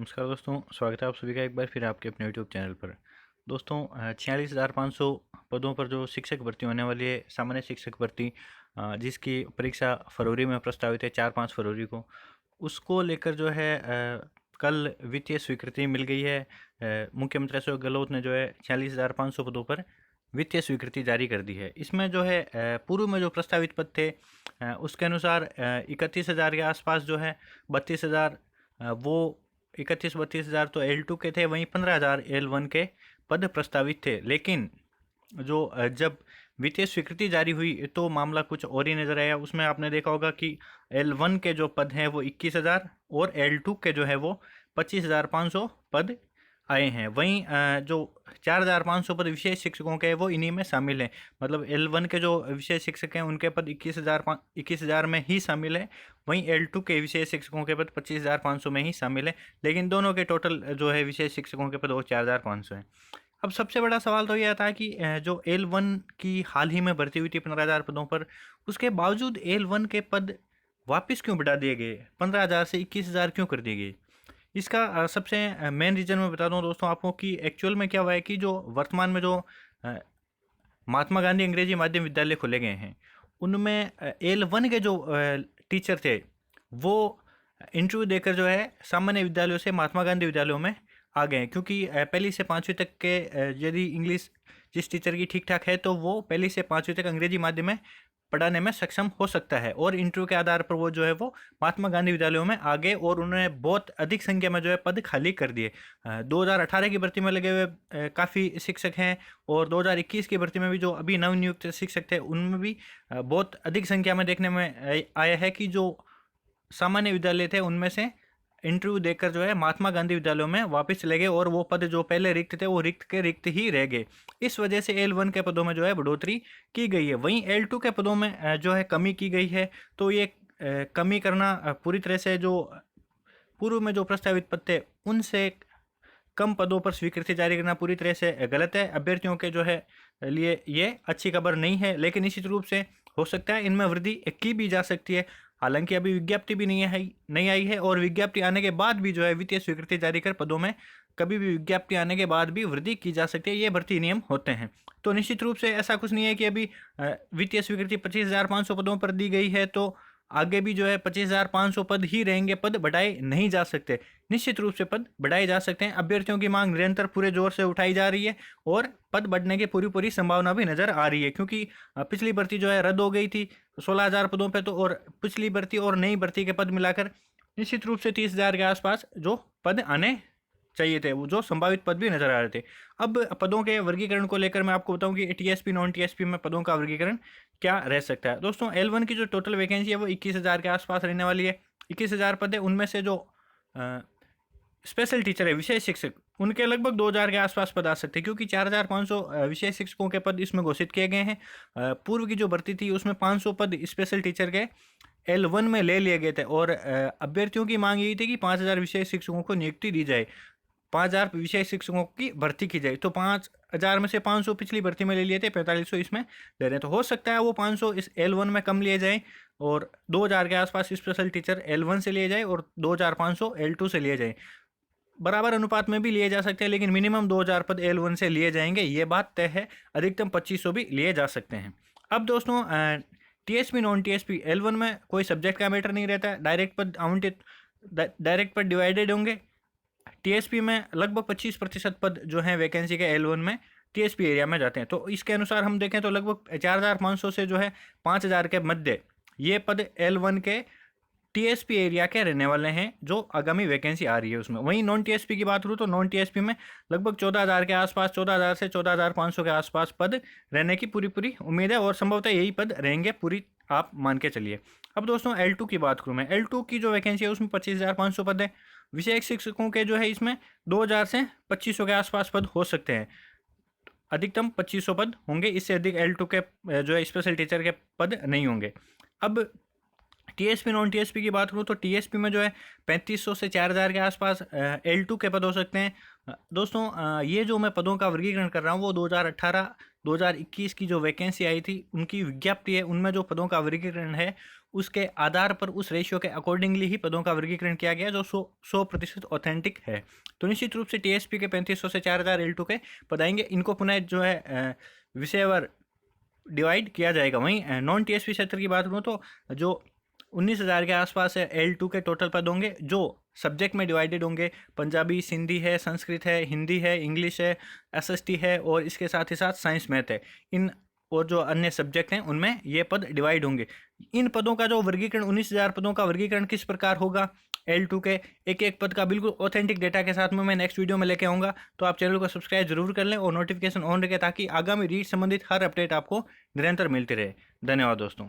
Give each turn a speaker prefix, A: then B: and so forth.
A: नमस्कार दोस्तों, स्वागत है आप सभी का एक बार फिर आपके अपने यूट्यूब चैनल पर। दोस्तों, 46,500 पदों पर जो शिक्षक भर्ती होने वाली है, सामान्य शिक्षक भर्ती, जिसकी परीक्षा फरवरी में प्रस्तावित है, 4-5 फरवरी को। उसको लेकर जो है कल वित्तीय स्वीकृति मिल गई है। मुख्यमंत्री अशोक गहलोत ने जो है 46,500 पदों पर वित्तीय स्वीकृति जारी कर दी है। इसमें जो है पूर्व में जो प्रस्तावित पद थे, उसके अनुसार 31,000 के आसपास जो है, 32,000 वो 31-32 हज़ार तो L2 के थे, वहीं 15,000 L1 के पद प्रस्तावित थे। लेकिन जो जब वित्तीय स्वीकृति जारी हुई तो मामला कुछ और ही नज़र आया। उसमें आपने देखा होगा कि L1 के जो पद हैं वो 21,000 और L2 के जो है वो 25,500 पद आए हैं। वहीं जो 4,500 पद विशेष शिक्षकों के हैं वो इन्हीं में शामिल हैं। मतलब L1 के जो विशेष शिक्षक हैं उनके पद 21,000 में ही शामिल है। वहीं L2 के विशेष शिक्षकों के पद 25,500 में ही शामिल है। लेकिन दोनों के टोटल जो है विशेष शिक्षकों के पद वो 4,500 हैं। अब सबसे बड़ा सवाल तो यह था कि जो L1 की हाल ही में भर्ती हुई थी 15,000 पदों पर, उसके बावजूद L1 के पद वापस क्यों बढ़ा दिए गए? 15,000 से 21,000 क्यों कर दिए गए? इसका सबसे मेन रीज़न मैं बता दूं दोस्तों आपको कि एक्चुअल में क्या हुआ है कि जो वर्तमान में जो अ, महात्मा गांधी अंग्रेजी माध्यम विद्यालय खोले गए हैं, उनमें L1 के जो टीचर थे वो इंटरव्यू देकर जो है सामान्य विद्यालयों से महात्मा गांधी विद्यालयों में आ गए हैं। क्योंकि पहली से पाँचवीं तक के यदि इंग्लिश जिस टीचर की ठीक ठाक है तो वो पहली से पाँचवीं तक अंग्रेजी माध्यम में पढ़ाने में सक्षम हो सकता है, और इंटरव्यू के आधार पर वो जो है वो महात्मा गांधी विद्यालयों में आ गए और उन्होंने बहुत अधिक संख्या में जो है पद खाली कर दिए। 2018 की भर्ती में लगे हुए काफ़ी शिक्षक हैं, और 2021 की भर्ती में भी जो अभी नवनियुक्त शिक्षक थे उनमें भी बहुत अधिक संख्या में देखने में आया है कि जो सामान्य विद्यालय थे उनमें से इंटरव्यू देकर जो है महात्मा गांधी विद्यालयों में वापस चले गए, और वो पद जो पहले रिक्त थे वो रिक्त के रिक्त ही रह गए। इस वजह से L1 के पदों में जो है बढ़ोतरी की गई है। वहीं L2 के पदों में जो है कमी की गई है। तो ये कमी करना पूरी तरह से जो पूर्व में जो प्रस्तावित पद थे उनसे कम पदों पर स्वीकृति जारी करना पूरी तरह से गलत है। अभ्यर्थियों के जो है लिए ये अच्छी खबर नहीं है। लेकिन निश्चित रूप से हो सकता है इनमें वृद्धि की भी जा सकती है। हालांकि अभी विज्ञप्ति भी नहीं आई है, और विज्ञप्ति आने के बाद भी जो है वित्तीय स्वीकृति जारी कर पदों में कभी भी विज्ञप्ति आने के बाद भी वृद्धि की जा सकती है। ये भर्ती नियम होते हैं। तो निश्चित रूप से ऐसा कुछ नहीं है कि अभी वित्तीय स्वीकृति 25,500 पदों पर दी गई है तो आगे भी जो है 25,500 पद ही रहेंगे, पद बढ़ाए नहीं जा सकते। निश्चित रूप से पद बढ़ाए जा सकते हैं। अभ्यर्थियों की मांग निरंतर पूरे जोर से उठाई जा रही है, और पद बढ़ने की पूरी पूरी संभावना भी नजर आ रही है। क्योंकि पिछली भर्ती जो है रद्द हो गई थी 16,000 पदों पे, तो और पिछली भर्ती और नई भर्ती के पद मिलाकर निश्चित रूप से 30,000 के आसपास जो पद आने चाहिए थे, वो जो संभावित पद भी नजर आ रहे थे। अब पदों के वर्गीकरण को लेकर मैं आपको बताऊं कि टीएसपी नॉन टीएसपी में पदों का वर्गीकरण क्या रह सकता है। दोस्तों, L1 की जो टोटल वैकेंसी है वो 21,000 के आसपास रहने वाली है। 21,000 पद है, उनमें से जो स्पेशल टीचर है, विशेष शिक्षक, उनके लगभग 2,000 के आसपास पद आ सकते हैं। क्योंकि 4,500 विशेष शिक्षकों के पद इसमें घोषित किए गए हैं। पूर्व की जो भर्ती थी उसमें 500 पद स्पेशल टीचर के L1 में ले लिए गए थे, और अभ्यर्थियों की मांग यही थी कि 5,000 विशेष शिक्षकों को नियुक्ति दी जाए, 5,000 विशेष शिक्षकों की भर्ती की जाए। तो 5,000 में से 500 पिछली भर्ती में ले लिए थे, 4500 इसमें ले रहे हैं। तो हो सकता है वो 500 इस L1 में कम लिए जाए, और 2,000 के आसपास स्पेशल टीचर L1 से लिए जाए, और 2,500 L2 से लिए जाए। बराबर अनुपात में भी लिए जा सकते हैं, लेकिन मिनिमम 2,000 पद L1 से लिए जाएंगे, ये बात तय है। अधिकतम 2,500 भी लिए जा सकते हैं। अब दोस्तों, टीएसपी नॉन टीएसपी L1 में कोई सब्जेक्ट का मैटर नहीं रहता है। डायरेक्ट पद आवंटित, डायरेक्ट पद डिवाइडेड होंगे। टीएसपी में लगभग 25% पद जो हैं वैकेंसी के L1 में टीएसपी एरिया में जाते हैं। तो इसके अनुसार हम देखें तो लगभग 4,500 से जो है 5,000 के मध्य ये पद L1 के टीएसपी एरिया के रहने वाले हैं, जो आगामी वैकेंसी आ रही है उसमें। वहीं नॉन टीएसपी की बात करूँ तो नॉन टीएसपी में लगभग 14,000 के आसपास, 14,000 से 14,500 के आसपास पद रहने की पूरी पूरी उम्मीद है, और संभवतः यही पद रहेंगे पूरी, आप मान के चलिए। अब दोस्तों, L2 की बात करूँ मैं, L2 की जो वैकेंसी है उसमें 25,500 पद है। विशेष शिक्षकों के जो है इसमें 2,000 से 2,500 के आसपास पद हो सकते हैं। अधिकतम 2,500 पद होंगे, इससे अधिक L2 के जो है स्पेशल टीचर के पद नहीं होंगे। अब टीएसपी नॉन टीएसपी की बात करूँ तो टीएसपी में जो है 3,500 से 4,000 के आसपास L2 के पद हो सकते हैं। दोस्तों, ये जो मैं पदों का वर्गीकरण कर रहा हूँ वो 2018 2021 की जो वैकेंसी आई थी उनकी विज्ञप्ति है, उनमें जो पदों का वर्गीकरण है उसके आधार पर उस रेशियो के अकॉर्डिंगली ही पदों का वर्गीकरण किया गया जो 100% ऑथेंटिक है। तो निश्चित रूप से टीएसपी के 3500 से 4000 L2 के पद आएंगे। इनको पुनः जो है विषयवार डिवाइड किया जाएगा। वहीं नॉन टीएसपी क्षेत्र की बात करूँ तो जो 19,000 के आसपास है L2 के टोटल पद होंगे जो सब्जेक्ट में डिवाइडेड होंगे। पंजाबी, सिंधी है, संस्कृत है, हिंदी है, इंग्लिश है, एसएसटी है और इसके साथ ही साथ साइंस मैथ है। इन और जो अन्य सब्जेक्ट हैं उनमें ये पद डिवाइड होंगे। इन पदों का जो वर्गीकरण 19,000 पदों का वर्गीकरण किस प्रकार होगा L2 के एक एक पद का बिल्कुल ऑथेंटिक डेटा के साथ में मैं नेक्स्ट वीडियो में लेके आऊँगा। तो आप चैनल को सब्सक्राइब जरूर कर लें और नोटिफिकेशन ऑन रखें ताकि आगामी रीड संबंधित हर अपडेट आपको निरंतर मिलती रहे। धन्यवाद दोस्तों।